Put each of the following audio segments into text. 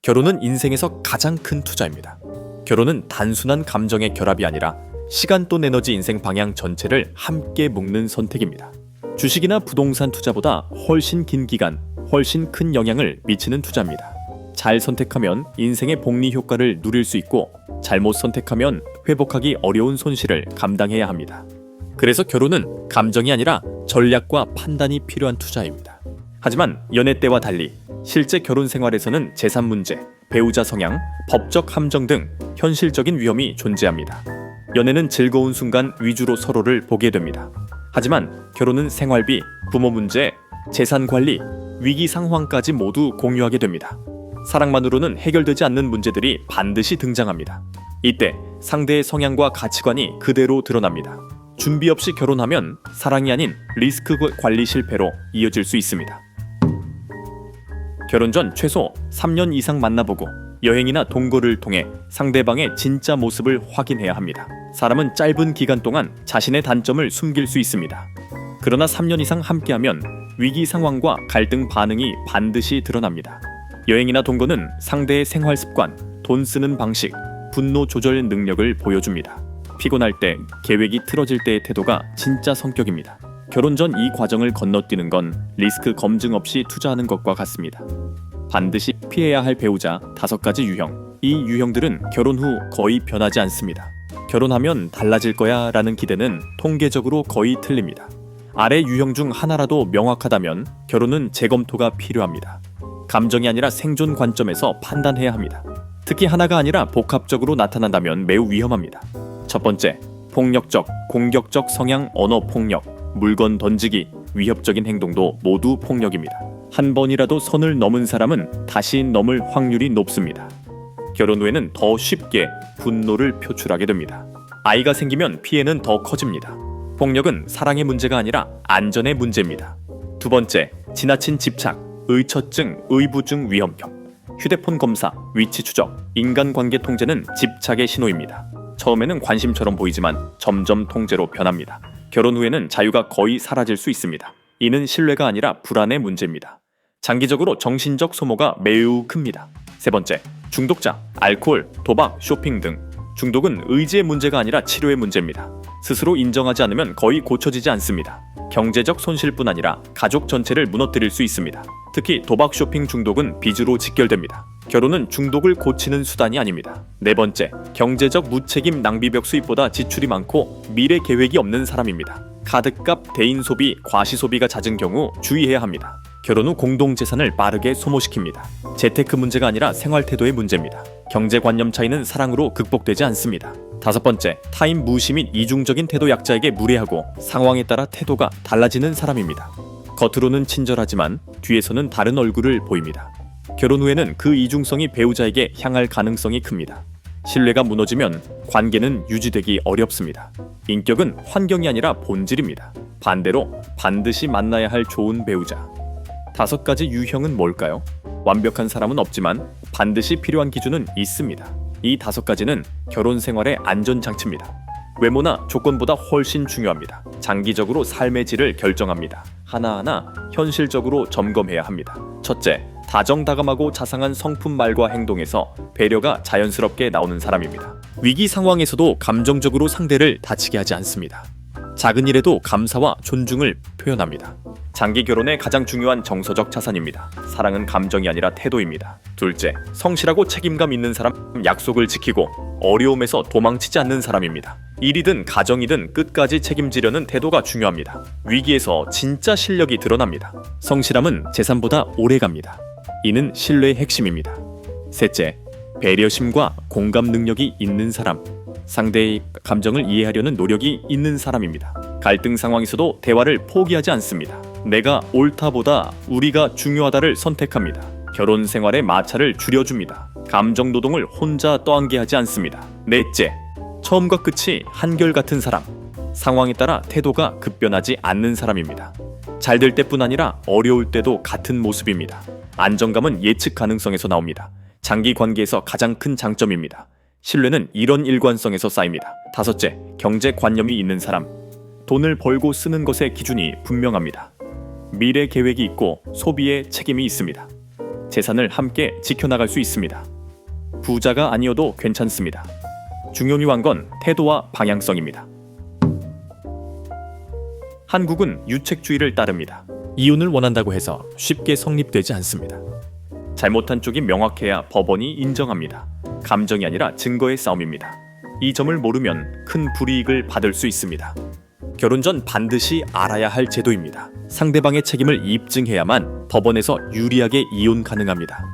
결혼은 인생에서 가장 큰 투자입니다. 결혼은 단순한 감정의 결합이 아니라 시간 또 에너지 인생 방향 전체를 함께 묶는 선택입니다. 주식이나 부동산 투자보다 훨씬 긴 기간, 훨씬 큰 영향을 미치는 투자입니다. 잘 선택하면 인생의 복리 효과를 누릴 수 있고 잘못 선택하면 회복하기 어려운 손실을 감당해야 합니다. 그래서 결혼은 감정이 아니라 전략과 판단이 필요한 투자입니다. 하지만 연애 때와 달리 실제 결혼 생활에서는 재산 문제, 배우자 성향, 법적 함정 등 현실적인 위험이 존재합니다. 연애는 즐거운 순간 위주로 서로를 보게 됩니다. 하지만 결혼은 생활비, 부모 문제, 재산 관리, 위기 상황까지 모두 공유하게 됩니다. 사랑만으로는 해결되지 않는 문제들이 반드시 등장합니다. 이때 상대의 성향과 가치관이 그대로 드러납니다. 준비 없이 결혼하면 사랑이 아닌 리스크 관리 실패로 이어질 수 있습니다. 결혼 전 최소 3년 이상 만나보고 여행이나 동거를 통해 상대방의 진짜 모습을 확인해야 합니다. 사람은 짧은 기간 동안 자신의 단점을 숨길 수 있습니다. 그러나 3년 이상 함께하면 위기 상황과 갈등 반응이 반드시 드러납니다. 여행이나 동거는 상대의 생활 습관, 돈 쓰는 방식, 분노 조절 능력을 보여줍니다. 피곤할 때, 계획이 틀어질 때의 태도가 진짜 성격입니다. 결혼 전 이 과정을 건너뛰는 건 리스크 검증 없이 투자하는 것과 같습니다. 반드시 피해야 할 배우자 5가지 유형. 이 유형들은 결혼 후 거의 변하지 않습니다. 결혼하면 달라질 거야 라는 기대는 통계적으로 거의 틀립니다. 아래 유형 중 하나라도 명확하다면 결혼은 재검토가 필요합니다. 감정이 아니라 생존 관점에서 판단해야 합니다. 특히 하나가 아니라 복합적으로 나타난다면 매우 위험합니다. 첫 번째, 폭력적, 공격적 성향 언어 폭력, 물건 던지기, 위협적인 행동도 모두 폭력입니다. 한 번이라도 선을 넘은 사람은 다시 넘을 확률이 높습니다. 결혼 후에는 더 쉽게 분노를 표출하게 됩니다. 아이가 생기면 피해는 더 커집니다. 폭력은 사랑의 문제가 아니라 안전의 문제입니다. 두 번째, 지나친 집착, 의처증, 의부증 위험형. 휴대폰 검사, 위치 추적, 인간관계 통제는 집착의 신호입니다. 처음에는 관심처럼 보이지만 점점 통제로 변합니다. 결혼 후에는 자유가 거의 사라질 수 있습니다. 이는 신뢰가 아니라 불안의 문제입니다. 장기적으로 정신적 소모가 매우 큽니다. 세 번째, 중독자, 알코올, 도박, 쇼핑 등. 중독은 의지의 문제가 아니라 치료의 문제입니다. 스스로 인정하지 않으면 거의 고쳐지지 않습니다. 경제적 손실뿐 아니라 가족 전체를 무너뜨릴 수 있습니다. 특히 도박 쇼핑 중독은 빚으로 직결됩니다. 결혼은 중독을 고치는 수단이 아닙니다. 네 번째, 경제적 무책임 낭비벽 수입보다 지출이 많고 미래 계획이 없는 사람입니다. 카드값, 대인 소비, 과시 소비가 잦은 경우 주의해야 합니다. 결혼 후 공동재산을 빠르게 소모시킵니다. 재테크 문제가 아니라 생활 태도의 문제입니다. 경제관념 차이는 사랑으로 극복되지 않습니다. 다섯 번째, 타인 무시 및 이중적인 태도 약자에게 무례하고 상황에 따라 태도가 달라지는 사람입니다. 겉으로는 친절하지만 뒤에서는 다른 얼굴을 보입니다. 결혼 후에는 그 이중성이 배우자에게 향할 가능성이 큽니다. 신뢰가 무너지면 관계는 유지되기 어렵습니다. 인격은 환경이 아니라 본질입니다. 반대로 반드시 만나야 할 좋은 배우자. 5가지 유형은 뭘까요? 완벽한 사람은 없지만 반드시 필요한 기준은 있습니다. 이 5가지는 결혼 생활의 안전장치입니다. 외모나 조건보다 훨씬 중요합니다. 장기적으로 삶의 질을 결정합니다. 하나하나 현실적으로 점검해야 합니다. 첫째, 다정다감하고 자상한 성품 말과 행동에서 배려가 자연스럽게 나오는 사람입니다. 위기 상황에서도 감정적으로 상대를 다치게 하지 않습니다. 작은 일에도 감사와 존중을 표현합니다. 장기 결혼의 가장 중요한 정서적 자산입니다. 사랑은 감정이 아니라 태도입니다. 둘째, 성실하고 책임감 있는 사람, 약속을 지키고 어려움에서 도망치지 않는 사람입니다. 일이든 가정이든 끝까지 책임지려는 태도가 중요합니다. 위기에서 진짜 실력이 드러납니다. 성실함은 재산보다 오래갑니다. 이는 신뢰의 핵심입니다. 셋째, 배려심과 공감 능력이 있는 사람. 상대의 감정을 이해하려는 노력이 있는 사람입니다. 갈등 상황에서도 대화를 포기하지 않습니다. 내가 옳다보다 우리가 중요하다를 선택합니다. 결혼 생활의 마찰을 줄여줍니다. 감정 노동을 혼자 떠안게 하지 않습니다. 넷째, 처음과 끝이 한결같은 사람. 상황에 따라 태도가 급변하지 않는 사람입니다. 잘 될 때뿐 아니라 어려울 때도 같은 모습입니다. 안정감은 예측 가능성에서 나옵니다. 장기 관계에서 가장 큰 장점입니다. 신뢰는 이런 일관성에서 쌓입니다. 다섯째, 경제관념이 있는 사람. 돈을 벌고 쓰는 것의 기준이 분명합니다. 미래 계획이 있고 소비에 책임이 있습니다. 재산을 함께 지켜나갈 수 있습니다. 부자가 아니어도 괜찮습니다. 중요한 건 태도와 방향성입니다. 한국은 유책주의를 따릅니다. 이혼을 원한다고 해서 쉽게 성립되지 않습니다. 잘못한 쪽이 명확해야 법원이 인정합니다. 감정이 아니라 증거의 싸움입니다. 이 점을 모르면 큰 불이익을 받을 수 있습니다. 결혼 전 반드시 알아야 할 제도입니다. 상대방의 책임을 입증해야만 법원에서 유리하게 이혼 가능합니다.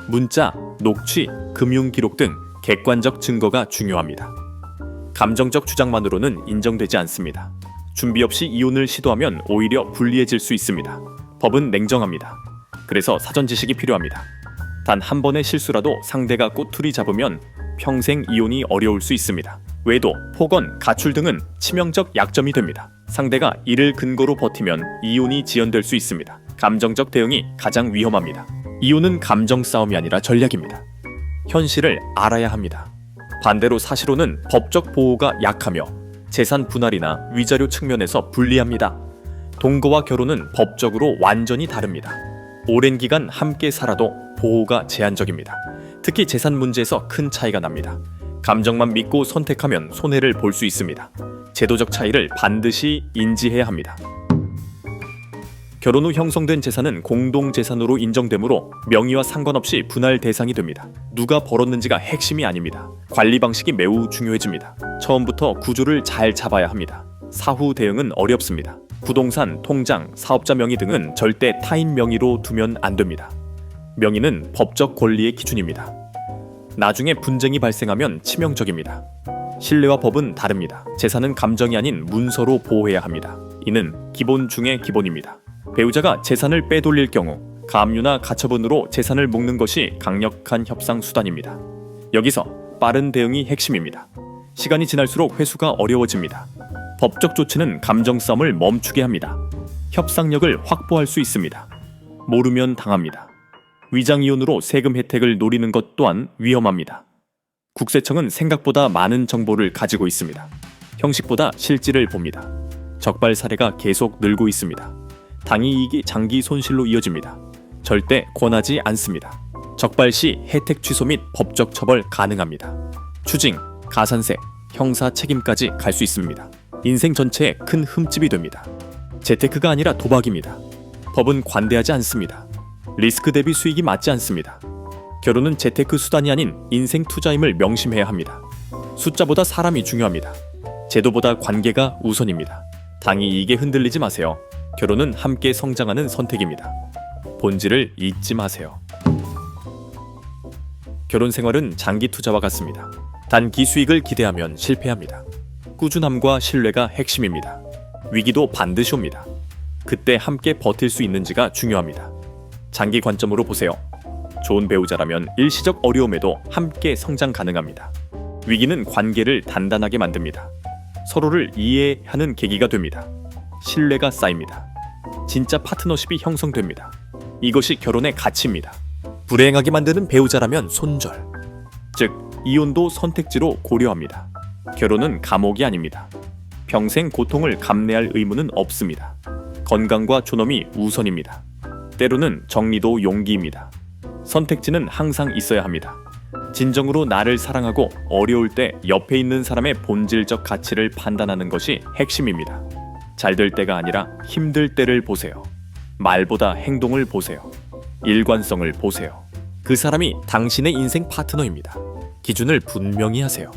문자, 녹취, 금융 기록 등 객관적 증거가 중요합니다. 감정적 주장만으로는 인정되지 않습니다. 준비 없이 이혼을 시도하면 오히려 불리해질 수 있습니다. 법은 냉정합니다. 그래서 사전 지식이 필요합니다. 단 한 번의 실수라도 상대가 꼬투리 잡으면 평생 이혼이 어려울 수 있습니다. 외도, 폭언, 가출 등은 치명적 약점이 됩니다. 상대가 이를 근거로 버티면 이혼이 지연될 수 있습니다. 감정적 대응이 가장 위험합니다. 이혼은 감정 싸움이 아니라 전략입니다. 현실을 알아야 합니다. 반대로 사실혼은 법적 보호가 약하며 재산 분할이나 위자료 측면에서 불리합니다. 동거와 결혼은 법적으로 완전히 다릅니다. 오랜 기간 함께 살아도 보호가 제한적입니다. 특히 재산 문제에서 큰 차이가 납니다. 감정만 믿고 선택하면 손해를 볼 수 있습니다. 제도적 차이를 반드시 인지해야 합니다. 결혼 후 형성된 재산은 공동재산으로 인정되므로 명의와 상관없이 분할 대상이 됩니다. 누가 벌었는지가 핵심이 아닙니다. 관리 방식이 매우 중요해집니다. 처음부터 구조를 잘 잡아야 합니다. 사후 대응은 어렵습니다. 부동산, 통장, 사업자 명의 등은 절대 타인 명의로 두면 안 됩니다. 명의는 법적 권리의 기준입니다. 나중에 분쟁이 발생하면 치명적입니다. 신뢰와 법은 다릅니다. 재산은 감정이 아닌 문서로 보호해야 합니다. 이는 기본 중의 기본입니다. 배우자가 재산을 빼돌릴 경우 가압류나 가처분으로 재산을 묶는 것이 강력한 협상 수단입니다. 여기서 빠른 대응이 핵심입니다. 시간이 지날수록 회수가 어려워집니다. 법적 조치는 감정 싸움을 멈추게 합니다. 협상력을 확보할 수 있습니다. 모르면 당합니다. 위장이혼으로 세금 혜택을 노리는 것 또한 위험합니다. 국세청은 생각보다 많은 정보를 가지고 있습니다. 형식보다 실질을 봅니다. 적발 사례가 계속 늘고 있습니다. 당위 이익이 장기 손실로 이어집니다. 절대 권하지 않습니다. 적발 시 혜택 취소 및 법적 처벌 가능합니다. 추징, 가산세, 형사 책임까지 갈 수 있습니다. 인생 전체에 큰 흠집이 됩니다. 재테크가 아니라 도박입니다. 법은 관대하지 않습니다. 리스크 대비 수익이 맞지 않습니다. 결혼은 재테크 수단이 아닌 인생 투자임을 명심해야 합니다. 숫자보다 사람이 중요합니다. 제도보다 관계가 우선입니다. 당위 이익에 흔들리지 마세요. 결혼은 함께 성장하는 선택입니다. 본질을 잊지 마세요. 결혼 생활은 장기 투자와 같습니다. 단기 수익을 기대하면 실패합니다. 꾸준함과 신뢰가 핵심입니다. 위기도 반드시 옵니다. 그때 함께 버틸 수 있는지가 중요합니다. 장기 관점으로 보세요. 좋은 배우자라면 일시적 어려움에도 함께 성장 가능합니다. 위기는 관계를 단단하게 만듭니다. 서로를 이해하는 계기가 됩니다. 신뢰가 쌓입니다. 진짜 파트너십이 형성됩니다. 이것이 결혼의 가치입니다. 불행하게 만드는 배우자라면 손절. 즉, 이혼도 선택지로 고려합니다. 결혼은 감옥이 아닙니다. 평생 고통을 감내할 의무는 없습니다. 건강과 존엄이 우선입니다. 때로는 정리도 용기입니다. 선택지는 항상 있어야 합니다. 진정으로 나를 사랑하고 어려울 때 옆에 있는 사람의 본질적 가치를 판단하는 것이 핵심입니다. 잘 될 때가 아니라 힘들 때를 보세요. 말보다 행동을 보세요. 일관성을 보세요. 그 사람이 당신의 인생 파트너입니다. 기준을 분명히 하세요.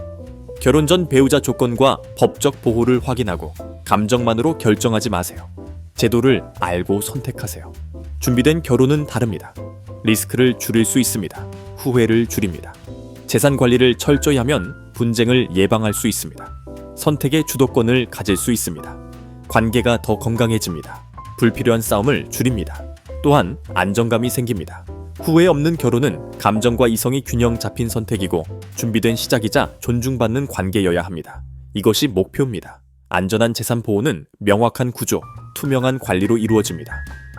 결혼 전 배우자 조건과 법적 보호를 확인하고 감정만으로 결정하지 마세요. 제도를 알고 선택하세요. 준비된 결혼은 다릅니다. 리스크를 줄일 수 있습니다. 후회를 줄입니다. 재산 관리를 철저히 하면 분쟁을 예방할 수 있습니다. 선택의 주도권을 가질 수 있습니다. 관계가 더 건강해집니다. 불필요한 싸움을 줄입니다. 또한 안정감이 생깁니다. 후회 없는 결혼은 감정과 이성이 균형 잡힌 선택이고 준비된 시작이자 존중받는 관계여야 합니다. 이것이 목표입니다. 안전한 재산 보호는 명확한 구조, 투명한 관리로 이루어집니다.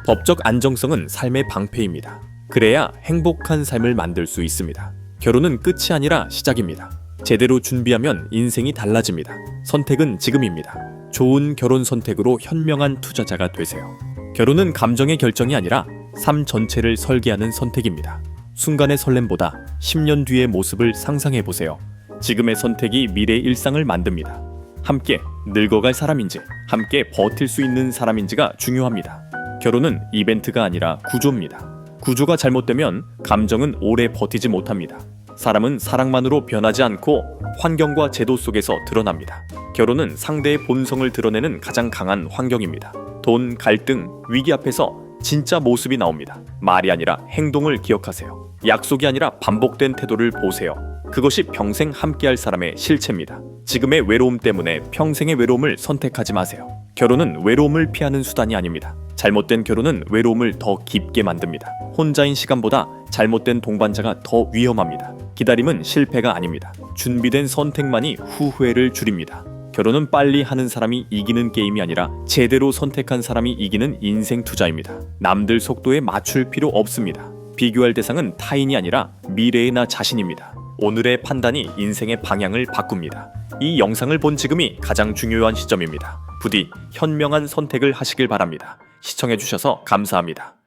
법적 안정성은 삶의 방패입니다. 그래야 행복한 삶을 만들 수 있습니다. 결혼은 끝이 아니라 시작입니다. 제대로 준비하면 인생이 달라집니다. 선택은 지금입니다. 좋은 결혼 선택으로 현명한 투자자가 되세요. 결혼은 감정의 결정이 아니라 삶 전체를 설계하는 선택입니다. 순간의 설렘보다 10년 뒤의 모습을 상상해 보세요. 지금의 선택이 미래의 일상을 만듭니다. 함께 늙어갈 사람인지, 함께 버틸 수 있는 사람인지가 중요합니다. 결혼은 이벤트가 아니라 구조입니다. 구조가 잘못되면 감정은 오래 버티지 못합니다. 사람은 사랑만으로 변하지 않고 환경과 제도 속에서 드러납니다. 결혼은 상대의 본성을 드러내는 가장 강한 환경입니다. 돈, 갈등, 위기 앞에서 진짜 모습이 나옵니다. 말이 아니라 행동을 기억하세요. 약속이 아니라 반복된 태도를 보세요. 그것이 평생 함께할 사람의 실체입니다. 지금의 외로움 때문에 평생의 외로움을 선택하지 마세요. 결혼은 외로움을 피하는 수단이 아닙니다. 잘못된 결혼은 외로움을 더 깊게 만듭니다. 혼자인 시간보다 잘못된 동반자가 더 위험합니다. 기다림은 실패가 아닙니다. 준비된 선택만이 후회를 줄입니다. 결혼은 빨리 하는 사람이 이기는 게임이 아니라 제대로 선택한 사람이 이기는 인생 투자입니다. 남들 속도에 맞출 필요 없습니다. 비교할 대상은 타인이 아니라 미래의 나 자신입니다. 오늘의 판단이 인생의 방향을 바꿉니다. 이 영상을 본 지금이 가장 중요한 시점입니다. 부디 현명한 선택을 하시길 바랍니다. 시청해주셔서 감사합니다.